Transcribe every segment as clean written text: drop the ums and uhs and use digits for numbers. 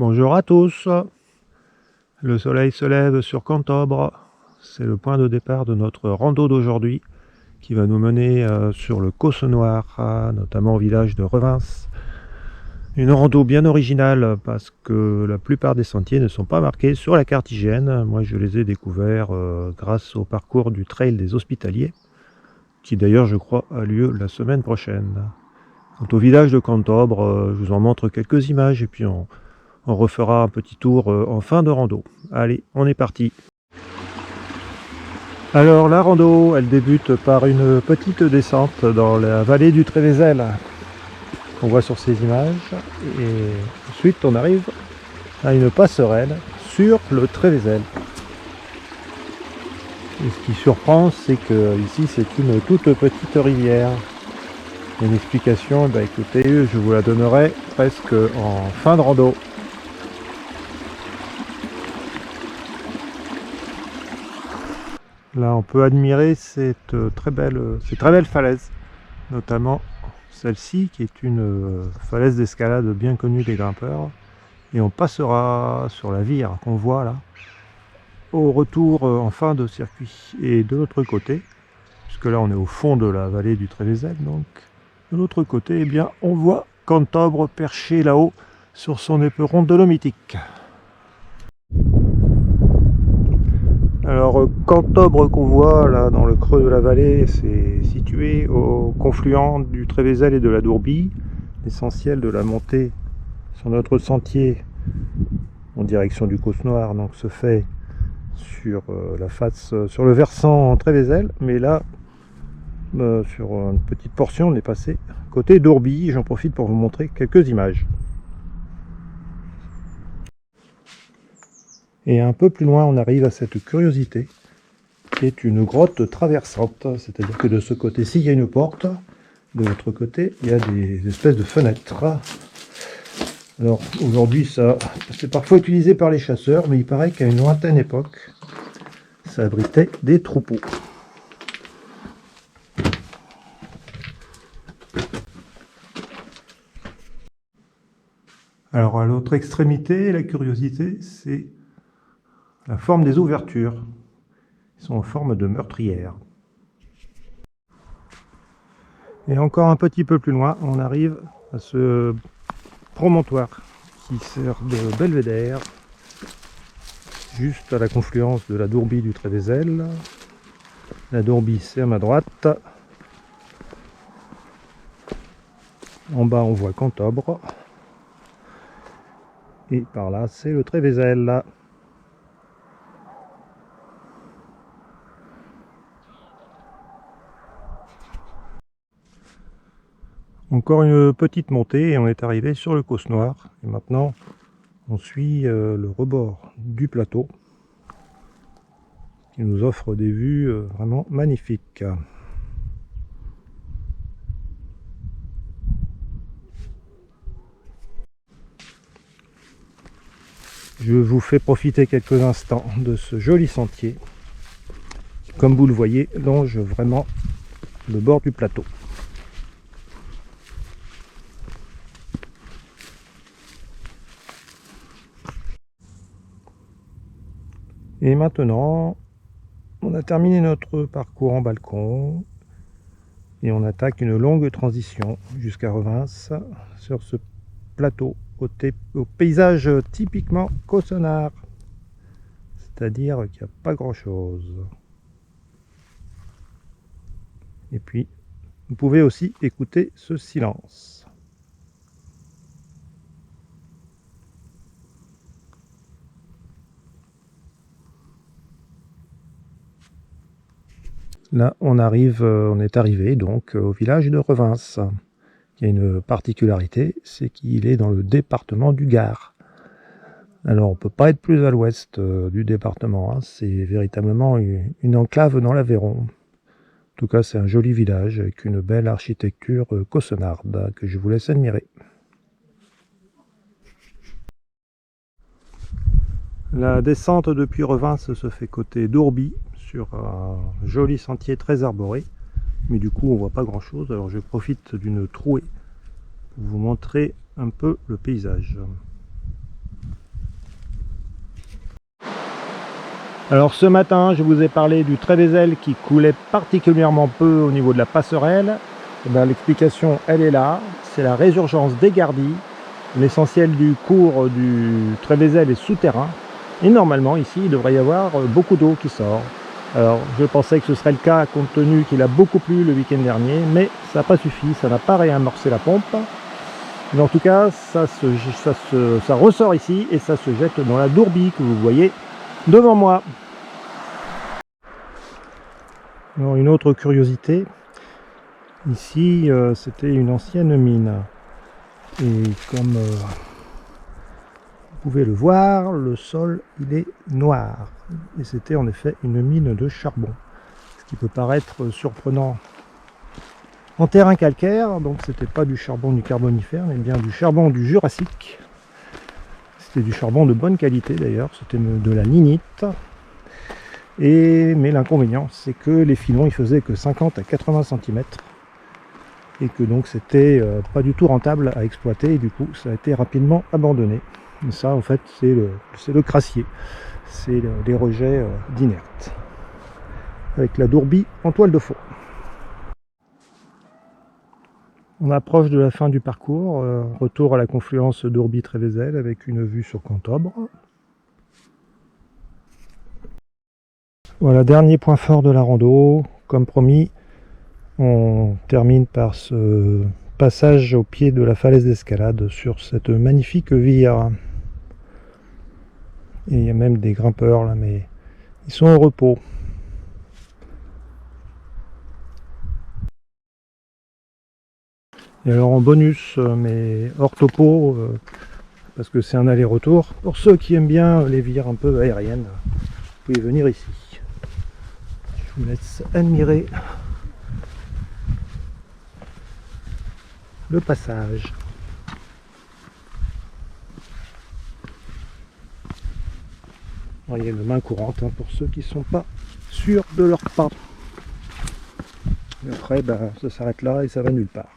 Bonjour à tous. Le soleil se lève sur Cantobre. C'est le point de départ de notre rando d'aujourd'hui qui va nous mener sur le Causse Noire, notamment au village de Revins. Une rando bien originale parce que la plupart des sentiers ne sont pas marqués sur la carte IGN. Moi je les ai découverts grâce au parcours du Trail des Hospitaliers, qui d'ailleurs je crois a lieu la semaine prochaine. Quant au village de Cantobre, je vous en montre quelques images et puis on refera un petit tour en fin de rando. Allez, on est parti. Alors la rando, elle débute par une petite descente dans la vallée du Trévézel, qu'on voit sur ces images, et ensuite on arrive à une passerelle sur le Trévézel. Et ce qui surprend, c'est que ici c'est une toute petite rivière. Une explication, écoutez, je vous la donnerai presque en fin de rando. Là, on peut admirer ces très belles falaises, notamment celle-ci qui est une falaise d'escalade bien connue des grimpeurs. Et on passera sur la vire qu'on voit là, au retour en fin de circuit. Et de l'autre côté, puisque là on est au fond de la vallée du Trévézel, donc de l'autre côté, eh bien, on voit Cantobre perché là-haut sur son éperon dolomitique. Alors Cantobre qu'on voit là dans le creux de la vallée, c'est situé au confluent du Trévézel et de la Dourbie. L'essentiel de la montée sur notre sentier en direction du Causse Noire donc se fait sur la face, sur le versant Trévézel, mais là sur une petite portion on est passé côté Dourbie. J'en profite pour vous montrer quelques images. Et un peu plus loin, on arrive à cette curiosité, qui est une grotte traversante. C'est-à-dire que de ce côté-ci, il y a une porte. De l'autre côté, il y a des espèces de fenêtres. Alors, aujourd'hui, ça, c'est parfois utilisé par les chasseurs, mais il paraît qu'à une lointaine époque, ça abritait des troupeaux. Alors, à l'autre extrémité, la curiosité, c'est la forme des ouvertures. Ils sont en forme de meurtrière. Et encore un petit peu plus loin, on arrive à ce promontoire qui sert de belvédère, juste à la confluence de la Dourbie du Trévézel. La Dourbie, c'est à ma droite. En bas, on voit Cantobre. Et par là, c'est le Trévézel. Encore une petite montée et on est arrivé sur le Causse Noire. Et maintenant, on suit le rebord du plateau qui nous offre des vues vraiment magnifiques. Je vous fais profiter quelques instants de ce joli sentier qui, comme vous le voyez, longe vraiment le bord du plateau. Et maintenant, on a terminé notre parcours en balcon et on attaque une longue transition jusqu'à Revins sur ce plateau au paysage typiquement caussenard, c'est-à-dire qu'il n'y a pas grand-chose. Et puis, vous pouvez aussi écouter ce silence. Là, on est arrivé donc au village de Revins. Il y a une particularité, c'est qu'il est dans le département du Gard. Alors, on ne peut pas être plus à l'ouest du département, hein. C'est véritablement une enclave dans l'Aveyron. En tout cas, c'est un joli village avec une belle architecture caussenarde que je vous laisse admirer. La descente depuis Revins se fait côté d'Ourbie, sur un joli sentier très arboré, mais du coup on voit pas grand chose. Alors je profite d'une trouée pour vous montrer un peu le paysage. Alors ce matin, je vous ai parlé du Trévézel qui coulait particulièrement peu au niveau de la passerelle. L'explication, elle est là, c'est la résurgence des Gardis. L'essentiel du cours du Trévézel est souterrain. Et normalement, ici, il devrait y avoir beaucoup d'eau qui sort. Alors, je pensais que ce serait le cas compte tenu qu'il a beaucoup plu le week-end dernier, mais ça n'a pas suffi, ça n'a pas réamorcé la pompe. Mais en tout cas, ça ressort ici et ça se jette dans la Dourbie que vous voyez devant moi. Alors, une autre curiosité, ici, c'était une ancienne mine. Et comme vous pouvez le voir, le sol il est noir. Et c'était en effet une mine de charbon. Ce qui peut paraître surprenant en terrain calcaire, donc c'était pas du charbon du Carbonifère, mais bien du charbon du Jurassique. C'était du charbon de bonne qualité d'ailleurs, c'était de la lignite. Mais l'inconvénient, c'est que les filons ils faisaient que 50 à 80 cm. Et que donc c'était pas du tout rentable à exploiter, et du coup ça a été rapidement abandonné. Et ça en fait c'est le crassier, c'est les rejets d'inertes, avec la Dourbie en toile de fond. On approche de la fin du parcours, retour à la confluence Dourbie-Trévézel avec une vue sur Cantobre. Voilà, dernier point fort de la rando, comme promis, on termine par ce passage au pied de la falaise d'escalade sur cette magnifique vire. Et il y a même des grimpeurs là, mais ils sont au repos. Et alors en bonus, mais hors topo, parce que c'est un aller-retour, pour ceux qui aiment bien les vires un peu aériennes, vous pouvez venir ici. Je vous laisse admirer le passage. Il y a une main courante pour ceux qui ne sont pas sûrs de leur pas. Et après, ça s'arrête là et ça va nulle part.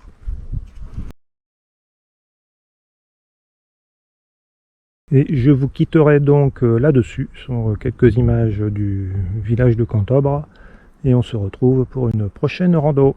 Et je vous quitterai donc là-dessus, sur quelques images du village de Cantobre, et on se retrouve pour une prochaine rando.